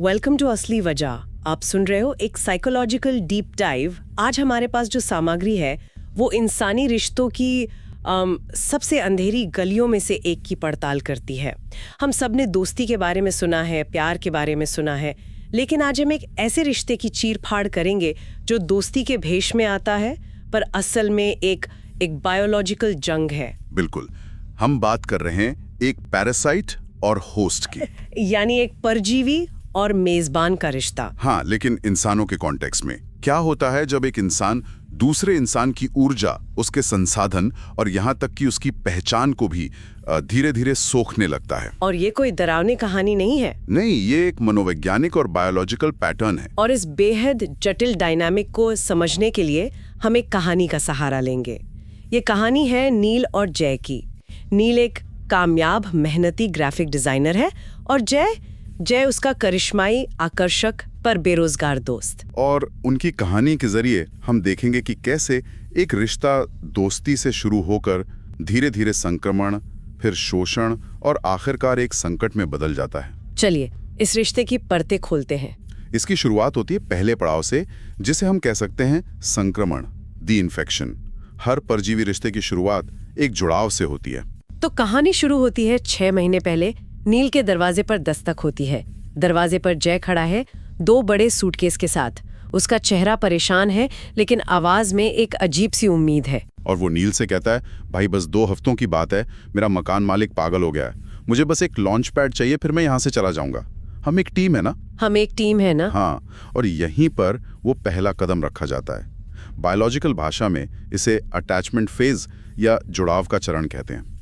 Welcome to असली वजह। आप सुन रहे हो एक साइकोलॉजिकल डीप डाइव। आज हमारे पास जो सामग्री है वो इंसानी रिश्तों की सबसे अंधेरी गलियों में से एक की पड़ताल करती है। हम सब ने दोस्ती के बारे में सुना है, प्यार के बारे में सुना है, लेकिन आज हम एक ऐसे रिश्ते की चीर-फाड़ करेंगे जो दोस्ती के भेष में आता है पर असल में एक बायोलॉजिकल जंग है। बिल्कुल, हम बात कर रहे हैं एक पैरासाइट और होस्ट की। यानी एक परजीवी और मेजबान का रिश्ता। हाँ, लेकिन इंसानों के कॉन्टेक्स्ट में क्या होता है जब एक इंसान दूसरे इंसान की ऊर्जा, उसके संसाधन और यहाँ तक कि उसकी पहचान को भी धीरे धीरे सोखने लगता है। और ये कोई डरावनी कहानी नहीं है। नहीं, ये एक मनोवैज्ञानिक और बायोलॉजिकल पैटर्न है। और इस बेहद जटिल डायनामिक को समझने के लिए हम एक कहानी का सहारा लेंगे। ये कहानी है नील और जय की। नील एक कामयाब मेहनती ग्राफिक डिजाइनर है और जय उसका करिश्माई, आकर्षक पर बेरोजगार दोस्त। और उनकी कहानी के जरिए हम देखेंगे कि कैसे एक रिश्ता दोस्ती से शुरू होकर धीरे धीरे संक्रमण, फिर शोषण और आखिरकार एक संकट में बदल जाता है। चलिए इस रिश्ते की परतें खोलते हैं। इसकी शुरुआत होती है पहले पड़ाव से, जिसे हम कह सकते हैं संक्रमण, द इन्फेक्शन। हर परजीवी रिश्ते की शुरुआत एक जुड़ाव से होती है। तो कहानी शुरू होती है 6 महीने पहले। नील के दरवाजे पर दस्तक होती है। दरवाजे पर जय खड़ा है, 2 बड़े सूटकेस के साथ। उसका चेहरा परेशान है, लेकिन आवाज में एक अजीब सी उम्मीद है। और वो नील से कहता है, भाई बस 2 हफ्तों की बात है, मेरा मकान मालिक पागल हो गया है, मुझे बस एक लॉन्च पैड चाहिए, फिर मैं यहाँ से चला जाऊंगा। हम एक टीम है ना? हाँ, और यहीं पर वो पहला कदम रखा जाता है। बायोलॉजिकल भाषा में इसे अटैचमेंट फेज या जुड़ाव का चरण कहते हैं।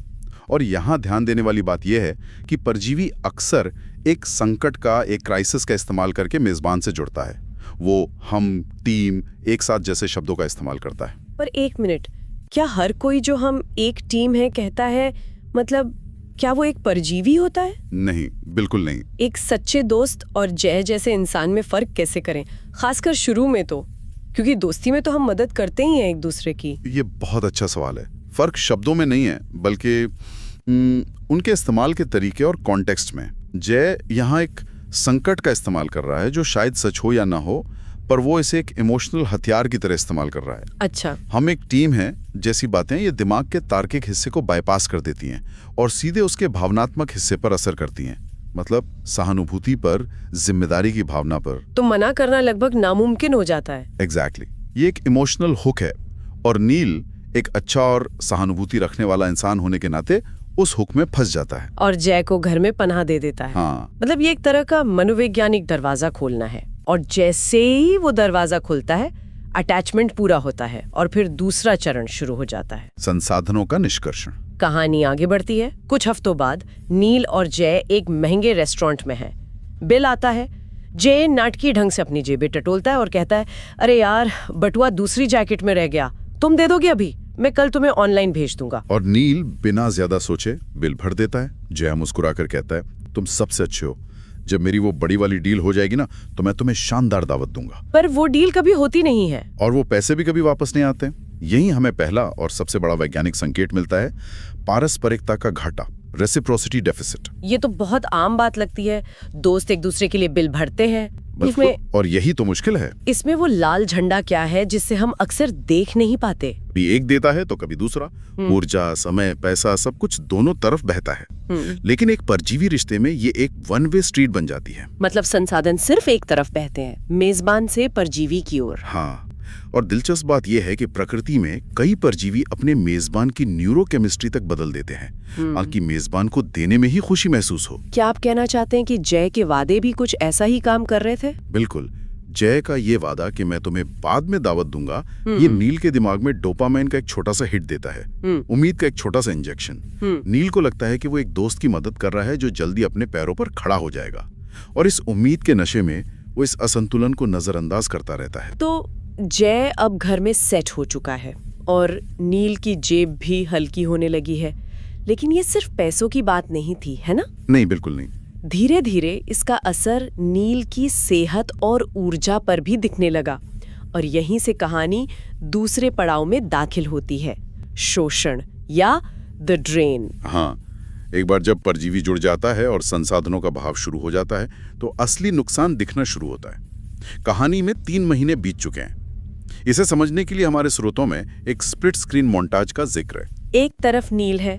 और यहाँ ध्यान देने वाली बात यह है कि परजीवी अक्सर एक संकट का, एक क्राइसिस का इस्तेमाल करके मेजबान से जुड़ता है। वो हम, टीम, एक साथ जैसे शब्दों का इस्तेमाल करता है। पर एक मिनट, क्या हर कोई जो हम एक टीम है कहता है, मतलब क्या वो एक परजीवी होता है? नहीं, बिल्कुल नहीं। एक सच्चे दोस्त और जय जैसे इंसान में फर्क कैसे करें, खासकर शुरू में? तो क्योंकि दोस्ती में तो हम मदद करते ही हैं एक दूसरे की। ये बहुत अच्छा सवाल है। फर्क शब्दों में नहीं है, बल्कि उनके इस्तेमाल के तरीके और कॉन्टेक्स्ट में। जय यहाँ एक संकट का इस्तेमाल कर रहा है जो शायद सच हो या ना हो, पर वो इसे एक इमोशनल हथियार की तरह इस्तेमाल कर रहा है। अच्छा। हम एक टीम है जैसी बातें ये दिमाग के तार्किक हिस्से को बाईपास कर देती हैं और सीधे उसके भावनात्मक हिस्से पर असर करती हैं, मतलब सहानुभूति पर, जिम्मेदारी की भावना पर। तो मना करना लगभग नामुमकिन हो जाता है। एग्जैक्टली। ये एक इमोशनल हुक है और नील एक अच्छा और सहानुभूति रखने वाला इंसान होने के नाते उस हुक में फंस जाता है और जय को घर में पनाह दे देता है। हाँ। मतलब ये एक तरह का मनोवैज्ञानिक दरवाजा खोलना है। और जैसे ही वो दरवाजा खुलता है, अटैचमेंट पूरा होता है और फिर दूसरा चरण शुरू हो जाता है, संसाधनों का निष्कर्षण। कहानी आगे बढ़ती है। कुछ हफ्तों बाद नील और जय एक महंगे रेस्टोरेंट में हैं। बिल आता है। जय नाटकीय ढंग से अपनी जेबें टटोलता है और कहता है, अरे यार, बटुआ दूसरी जैकेट में रह गया, तुम दे दोगे अभी? मैं कल तुम्हें ऑनलाइन भेज दूंगा। और नील बिना ज्यादा सोचे बिल भर देता है। जय मुस्कुराकर कहता है, तुम सबसे अच्छे हो, जब मेरी वो बड़ी वाली डील हो जाएगी ना, तो मैं तुम्हें शानदार दावत दूंगा। पर वो डील कभी होती नहीं है और वो पैसे भी कभी वापस नहीं आते। यही हमें पहला और सबसे बड़ा वैज्ञानिक संकेत मिलता है, पारस्परिकता का घाटा, रेसिप्रोसिटी डेफिसिट। ये तो बहुत आम बात लगती है, दोस्त एक दूसरे के लिए बिल भरते हैं। इसमें और यही तो मुश्किल है। इसमें वो लाल झंडा क्या है जिससे हम अक्सर देख नहीं पाते? कभी एक देता है तो कभी दूसरा। ऊर्जा, समय, पैसा, सब कुछ दोनों तरफ बहता है। लेकिन एक परजीवी रिश्ते में ये एक वन वे स्ट्रीट बन जाती है। मतलब संसाधन सिर्फ एक तरफ बहते हैं, मेजबान से परजीवी की ओर। हाँ, और दिलचस्प बात यह है कि प्रकृति में कई परजीवी अपने मेजबान की न्यूरोकेमिस्ट्री तक बदल देते हैं, ताकि मेजबान को देने में ही खुशी महसूस हो। क्या आप कहना चाहते हैं कि जय के वादे भी कुछ ऐसा ही काम कर रहे थे? बिल्कुल। जय का ये वादा कि मैं तुम्हें बाद में दावत दूंगा, ये नील के दिमाग में डोपामाइन का एक छोटा सा हिट देता है, उम्मीद का एक छोटा सा इंजेक्शन। नील को लगता है कि वो एक दोस्त की मदद कर रहा है जो जल्दी अपने पैरों पर खड़ा हो जाएगा, और इस उम्मीद के नशे में वो इस असंतुलन को नजरअंदाज करता रहता है। तो जय अब घर में सेट हो चुका है और नील की जेब भी हल्की होने लगी है, लेकिन ये सिर्फ पैसों की बात नहीं थी, है ना? नहीं, बिल्कुल नहीं। धीरे धीरे इसका असर नील की सेहत और ऊर्जा पर भी दिखने लगा और यहीं से कहानी दूसरे पड़ाव में दाखिल होती है, शोषण या द ड्रेन। हाँ, एक बार जब परजीवी जुड़ जाता है और संसाधनों का बहाव शुरू हो जाता है तो असली नुकसान दिखना शुरू होता है। कहानी में 3 महीने बीत चुके हैं। इसे समझने के लिए हमारे स्रोतों में एक स्प्लिट स्क्रीन मोन्टाज का जिक्र है। एक तरफ नील है,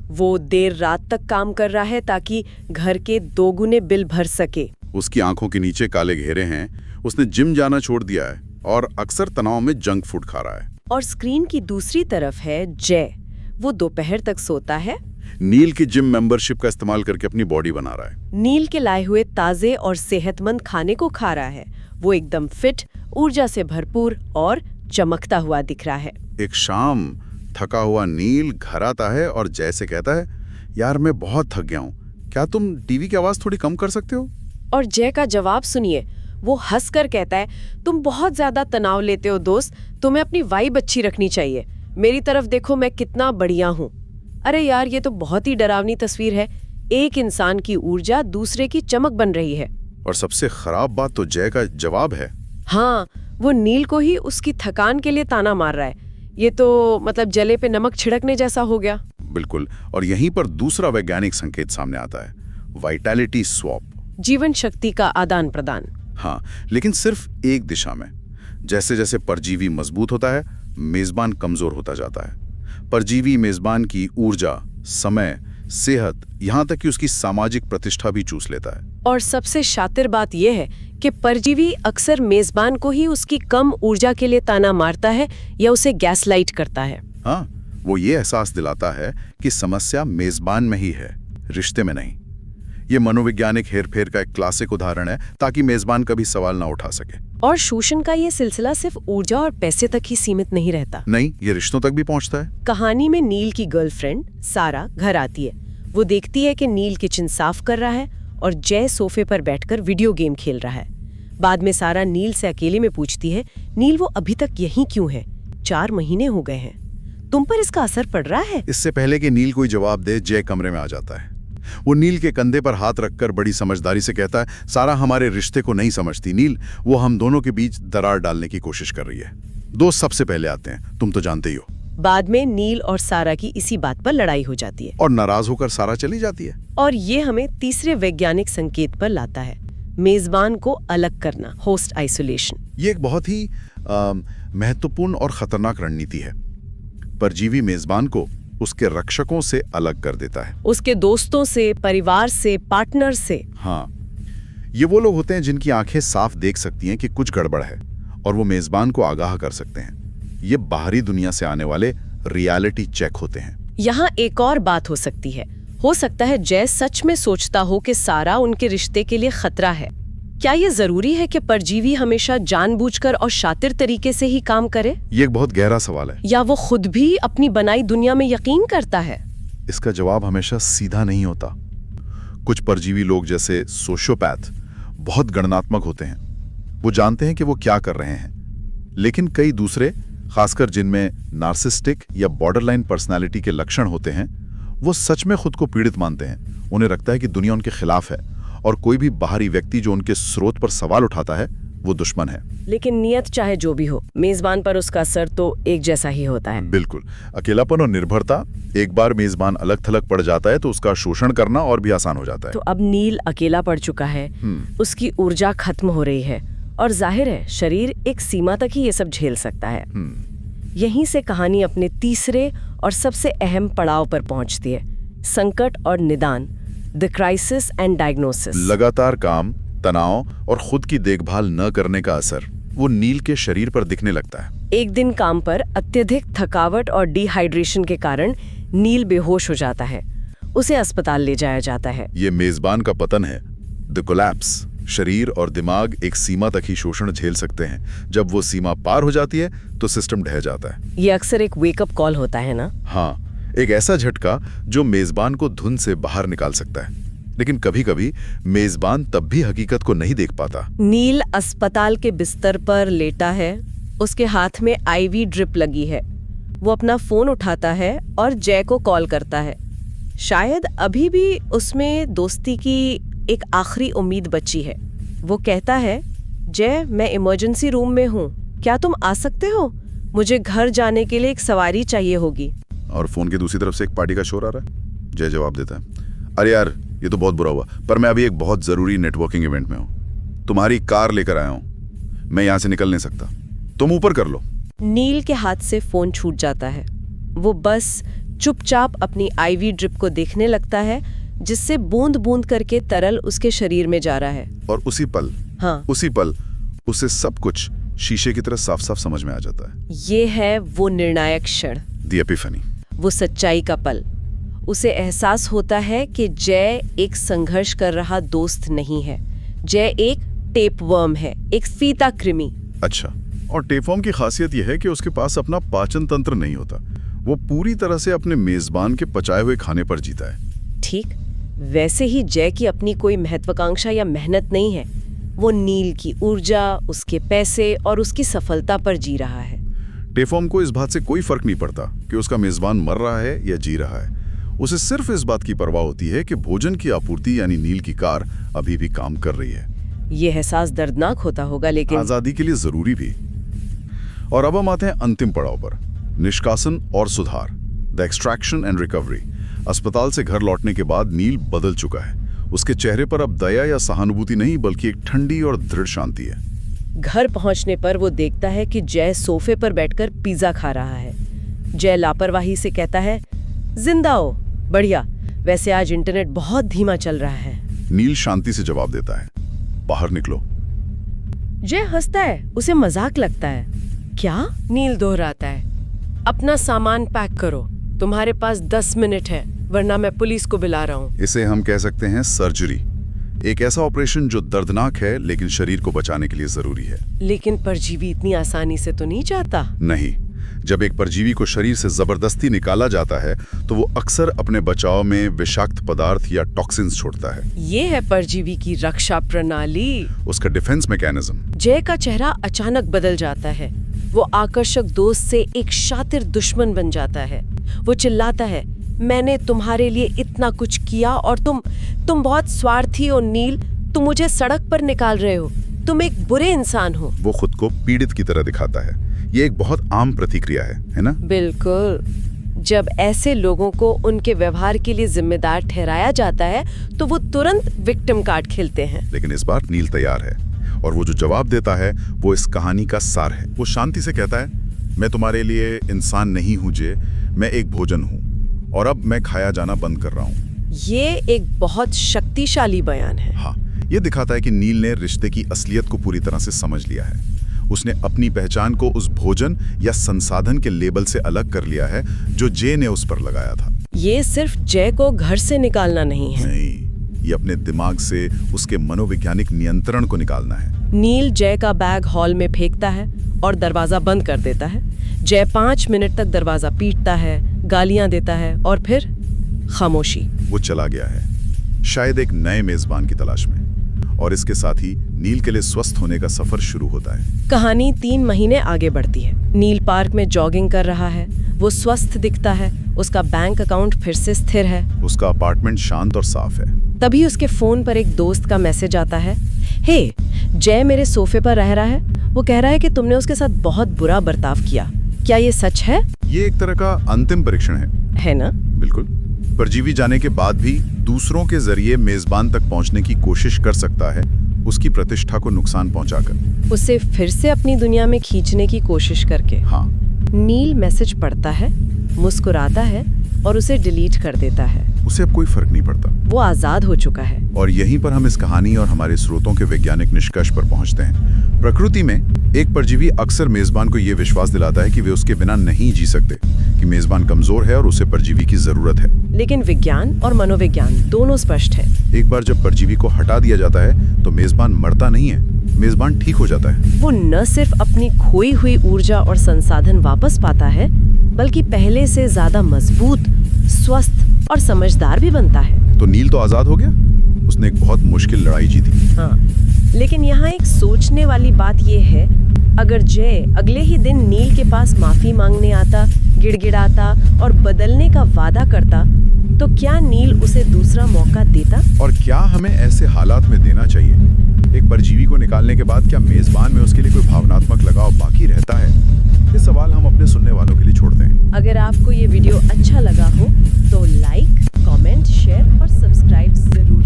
वो देर रात तक काम कर रहा है ताकि घर के 2 गुने बिल भर सके। उसकी आंखों के नीचे काले घेरे हैं, उसने जिम जाना छोड़ दिया है और अक्सर तनाव में जंक फूड खा रहा है। और स्क्रीन की दूसरी तरफ है जय, वो दोपहर तक सोता है, नील की जिम मेंबरशिप का इस्तेमाल करके अपनी बॉडी बना रहा है। नील के लाए हुए ताजे और सेहतमंद खाने को खा रहा है। वो एकदम फिट, ऊर्जा से भरपूर और चमकता हुआ दिख रहा है। एक शाम थका हुआ नील घर आता है और जय से कहता है, यार मैं बहुत थक गया हूँ, क्या तुम टीवी की आवाज थोड़ी कम कर सकते हो? और जय का जवाब सुनिए, वो हंसकर कहता है, तुम बहुत ज्यादा तनाव लेते हो दोस्त, तुम्हें अपनी वाइब अच्छी रखनी चाहिए। मेरी तरफ देखो, मैं कितना बढ़िया हूँ। अरे यार, ये तो बहुत ही डरावनी तस्वीर है। एक इंसान की ऊर्जा दूसरे की चमक बन रही है। और सबसे खराब बात तो जय का जवाब है। हाँ, वो नील को ही उसकी थकान के लिए ताना मार रहा है। ये तो मतलब जले पे नमक छिड़कने जैसा हो गया। बिल्कुल। और यहीं पर दूसरा वैज्ञानिक संकेत सामने आता है, वाइटैलिटी स्वैप, जीवन शक्ति का आदान प्रदान। हाँ, लेकिन सिर्फ एक दिशा में। जैसे जैसे परजीवी मजबूत होता है, मेजबान कमजोर होता जाता है। परजीवी मेजबान की ऊर्जा, समय, सेहत, यहाँ तक कि उसकी सामाजिक प्रतिष्ठा भी चूस लेता है। और सबसे शातिर बात यह है कि परजीवी अक्सर मेजबान को ही उसकी कम ऊर्जा के लिए ताना मारता है या उसे गैसलाइट करता है। हाँ, वो ये एहसास दिलाता है कि समस्या मेजबान में ही है, रिश्ते में नहीं। ये मनोवैज्ञानिक हेरफेर का एक क्लासिक उदाहरण है, ताकि मेजबान कभी सवाल ना उठा सके। और शोषण का ये सिलसिला सिर्फ ऊर्जा और पैसे तक ही सीमित नहीं रहता। नहीं, ये रिश्तों तक भी पहुंचता है। कहानी में नील की गर्लफ्रेंड सारा घर आती है। वो देखती है कि नील किचन साफ कर रहा है और जय सोफे पर बैठकर वीडियो गेम खेल रहा है। बाद में सारा नील से अकेले में पूछती है, नील वो अभी तक यहीं क्यों है? 4 महीने हो गए हैं, तुम पर इसका असर पड़ रहा है? इससे पहले कि नील कोई जवाब दे, जय कमरे में आ जाता है। वो नील के कंधे पर हाथ रखकर बड़ी समझदारी से कहता है, सारा हमारे रिश्ते को नहीं समझती नील, वो हम दोनों के बीच दरार डालने की कोशिश कर रही है। दोस्त सबसे पहले आते हैं, तुम तो जानते ही हो। बाद में नील और सारा की इसी बात पर लड़ाई हो जाती है और नाराज होकर सारा चली जाती है। और ये हमें तीसरे वैज्ञानिक संकेत पर लाता है, मेजबान को अलग करना, होस्ट आइसोलेशन। ये एक बहुत ही महत्वपूर्ण और खतरनाक रणनीति है। परजीवी मेजबान को उसके रक्षकों से अलग कर देता है, उसके दोस्तों से, परिवार से, पार्टनर से। हाँ, ये वो लोग होते हैं जिनकी आंखें साफ देख सकती हैं कि कुछ गड़बड़ है और वो मेजबान को आगाह कर सकते हैं। ये बाहरी दुनिया से आने वाले रियलिटी चेक होते हैं। यहाँ एक और बात हो सकती है, हो सकता है जय सच में सोचता हो कि सारा उनके रिश्ते के लिए खतरा है। क्या ये जरूरी है कि परजीवी हमेशा जानबूझकर और शातिर तरीके से ही काम करे? ये एक बहुत गहरा सवाल है। या वो खुद भी अपनी बनाई दुनिया में यकीन करता है? इसका जवाब हमेशा सीधा नहीं होता। कुछ परजीवी लोग जैसे सोशियोपैथ बहुत गणनात्मक होते हैं, वो जानते हैं कि वो क्या कर रहे हैं। लेकिन कई दूसरे, खासकर जिनमें नार्सिस्टिक या बॉर्डरलाइन पर्सनालिटी के लक्षण होते हैं, वो सच में खुद को पीड़ित मानते हैं। उन्हें लगता है कि दुनिया उनके खिलाफ है और कोई भी बाहरी व्यक्ति जो उनके स्रोत पर सवाल उठाता है वो दुश्मन है। लेकिन नियत चाहे जो भी हो, मेजबान पर उसका असर तो एक जैसा ही होता है। बिल्कुल। अकेलापन और निर्भरता, एक बार मेजबान अलग थलग पड़ जाता है तो उसका शोषण करना और भी आसान हो जाता है। तो अब नील अकेला पड़ चुका है, उसकी ऊर्जा खत्म हो रही है और जाहिर है शरीर एक सीमा तक ही ये सब झेल सकता है। यहीं से कहानी अपने तीसरे और सबसे अहम पड़ाव पर पहुंचती है, संकट और निदान, द क्राइसिस एंड डायग्नोसिस। लगातार काम, तनाव और खुद की देखभाल न करने का असर वो नील के शरीर पर दिखने लगता है। एक दिन काम पर अत्यधिक थकावट और डिहाइड्रेशन के कारण नील बेहोश हो जाता है। उसे अस्पताल ले जाया जाता है। ये मेजबान का पतन है, द कोलैप्स। शरीर और दिमाग एक सीमा तक ही शोषण झेल सकते हैं। जब वो सीमा पार हो जाती है तो सिस्टम ढह जाता है। ये अक्सर एक वेकअप कॉल होता है ना? हाँ, एक ऐसा झटका जो मेजबान को धुन से बाहर निकाल सकता है। लेकिन कभी-कभी मेजबान तब भी हकीकत को नहीं देख पाता। नील अस्पताल के बिस्तर पर लेटा है, उसके हाथ में आईवी ड्रिप लगी है। वो अपना फोन उठाता है और जय को कॉल करता है। शायद अभी भी उसमें दोस्ती की एक आखिरी उम्मीद बची है। वो कहता है, जय मैं इमरजेंसी रूम में हूँ, क्या तुम आ सकते हो? मुझे घर जाने के लिए एक सवारी चाहिए होगी। और फोन की दूसरी तरफ से एक पार्टी का शोर आ रहा है। जय जवाब देता है, अरे यार, ये तो बहुत बुरा हुआ, पर मैं अभी एक बहुत जरूरी नेटवर्किंग इवेंट में हूँ। तुम्हारी कार लेकर आया हूँ, मैं यहाँ से निकल नहीं सकता, तुम ऊपर कर लो। नील के हाथ से फोन छूट जाता है। वो बस चुपचाप अपनी आईवी ड्रिप को देखने लगता है, जिससे बूंद बूंद करके तरल उसके शरीर में जा रहा है। और उसी पल उसे सब कुछ शीशे की तरह साफ साफ समझ में आ जाता है। ये है वो निर्णायक क्षण, दी एपिफनी, वो सच्चाई का पल। उसे एहसास होता है कि जय एक संघर्ष कर रहा दोस्त नहीं है। जय एक टेपवर्म है, एक फीता कृमि। अच्छा, और टेपवर्म की खासियत यह है कि उसके पास अपना पाचन तंत्र नहीं होता। वो पूरी तरह से अपने मेजबान के पचाए हुए खाने पर जीता है। ठीक वैसे ही जय की अपनी कोई महत्वाकांक्षा या मेहनत नहीं है। वो नील की ऊर्जा, उसके पैसे और उसकी सफलता पर जी रहा है। टेपवर्म को इस बात से कोई फर्क नहीं पड़ता कि उसका मेजबान मर रहा है या जी रहा है। उसे सिर्फ इस बात की परवाह होती है कि भोजन की आपूर्ति यानी नील की कार अभी भी काम कर रही है। ये एहसास दर्दनाक होता होगा, लेकिन आजादी के लिए जरूरी भी। और अब हम आते हैं अंतिम पड़ाव पर, निष्कासन और सुधार, द एक्सट्रैक्शन एंड रिकवरी। अस्पताल से घर लौटने के बाद नील बदल चुका है। उसके चेहरे पर अब दया या सहानुभूति नहीं, बल्कि एक ठंडी और दृढ़ शांति है। घर पहुंचने पर वो देखता है कि जय सोफे पर बैठकर पिज्जा खा रहा है। जय लापरवाही से कहता है, जिंदा हो, बढ़िया, वैसे आज इंटरनेट बहुत धीमा चल रहा है। नील शांति से जवाब देता है, बाहर निकलो। जय हंसता है, उसे मजाक लगता है। क्या? नील दोहराता है, अपना सामान पैक करो, तुम्हारे पास 10 मिनट है, वरना मैं पुलिस को बुला रहा हूँ। इसे हम कह सकते हैं सर्जरी, एक ऐसा ऑपरेशन जो दर्दनाक है लेकिन शरीर को बचाने के लिए जरूरी है। लेकिन परजीवी इतनी आसानी से तो नहीं जाता। नहीं, जब एक परजीवी को शरीर से जबरदस्ती निकाला जाता है तो वो अक्सर अपने बचाव में विषाक्त पदार्थ या टॉक्सिन्स छोड़ता है। ये है परजीवी की रक्षा प्रणाली, उसका डिफेंस मैकेनिज्म। जय का चेहरा अचानक बदल जाता है। वो आकर्षक दोस्त से एक शातिर दुश्मन बन जाता है। वो चिल्लाता है, मैंने तुम्हारे लिए इतना कुछ किया और तुम बहुत स्वार्थी हो नील, तुम मुझे सड़क पर निकाल रहे हो, तुम एक बुरे इंसान हो। वो खुद को पीड़ित की तरह दिखाता है। ये एक बहुत आम प्रतिक्रिया है ना? बिल्कुल। जब ऐसे लोगों को उनके व्यवहार के लिए जिम्मेदार ठहराया जाता है तो वो तुरंत विक्टिम कार्ड खेलते हैं। लेकिन इस बार नील तैयार है, और वो जो जवाब देता है वो इस कहानी का सार है। वो शांति से कहता है, मैं तुम्हारे लिए इंसान नहीं हूँ जे, मैं एक भोजन हूँ, और अब मैं खाया जाना बंद कर रहा हूँ। ये एक बहुत शक्तिशाली बयान है। हाँ, ये दिखाता है कि नील ने रिश्ते की असलियत को पूरी तरह से समझ लिया है। उसने अपनी पहचान को उस भोजन या संसाधन के लेबल से अलग कर लिया है जो जय ने उस पर लगाया था। ये सिर्फ जय को घर से निकालना नहीं है। नहीं, ये अपने दिमाग से उसके मनोवैज्ञानिक नियंत्रण को निकालना है। नील जय का बैग हॉल में फेंकता है और दरवाजा बंद कर देता है। जय 5 मिनट तक दरवाजा पीटता है, गालियां देता है और फिर खामोशी। वो चला गया है, शायद एक नए मेजबान की तलाश में। और इसके साथ ही नील के लिए स्वस्थ होने का सफर शुरू होता है। कहानी 3 महीने आगे बढ़ती है। नील पार्क में जॉगिंग कर रहा है। वो स्वस्थ दिखता है। उसका बैंक अकाउंट फिर से स्थिर है। उसका अपार्टमेंट शांत और साफ है। तभी उसके फोन पर एक दोस्त का मैसेज आता है, हे, जय मेरे सोफे पर रह रहा है। वो कह रहा है कि तुमने उसके साथ बहुत बुरा बर्ताव किया। क्या ये सच है? ये एक तरह का अंतिम परीक्षण है ना? बिल्कुल। परजीवी जाने के बाद भी दूसरों के जरिए मेजबान तक पहुंचने की कोशिश कर सकता है, उसकी प्रतिष्ठा को नुकसान पहुंचाकर, उसे फिर से अपनी दुनिया में खींचने की कोशिश करके। हाँ। नील मैसेज पढ़ता है, मुस्कुराता है और उसे डिलीट कर देता है। उसे अब कोई फर्क नहीं पड़ता। वो आजाद हो चुका है। और यहीं पर हम इस कहानी और हमारे स्रोतों के वैज्ञानिक निष्कर्ष पर पहुंचते हैं। प्रकृति में एक परजीवी अक्सर मेजबान को यह विश्वास दिलाता है कि वे उसके बिना नहीं जी सकते, कि मेजबान कमजोर है और उसे परजीवी की जरूरत है। लेकिन विज्ञान और मनोविज्ञान दोनों स्पष्ट है। एक बार जब परजीवी को हटा दिया जाता है तो मेजबान मरता नहीं है, मेजबान ठीक हो जाता है। वो न सिर्फ अपनी खोई हुई ऊर्जा और संसाधन वापस पाता है, बल्कि पहले से ज्यादा मजबूत, स्वस्थ और समझदार भी बनता है। तो नील तो आजाद हो गया, उसने एक बहुत मुश्किल लड़ाई जीती। हाँ, लेकिन यहाँ एक सोचने वाली बात यह है, अगर जय अगले ही दिन नील के पास माफी मांगने आता, गिड़गिड़ाता और बदलने का वादा करता, तो क्या नील उसे दूसरा मौका देता? और क्या हमें ऐसे हालात में देना चाहिए? एक परजीवी को निकालने के बाद क्या मेजबान में उसके लिए कोई भावनात्मक लगाव बाकी रहता है, बाकी सवाल हम अपने सुनने वालों के लिए छोड़ते हैं। अगर आपको ये वीडियो अच्छा लगा हो तो लाइक, कमेंट, शेयर और सब्सक्राइब जरूर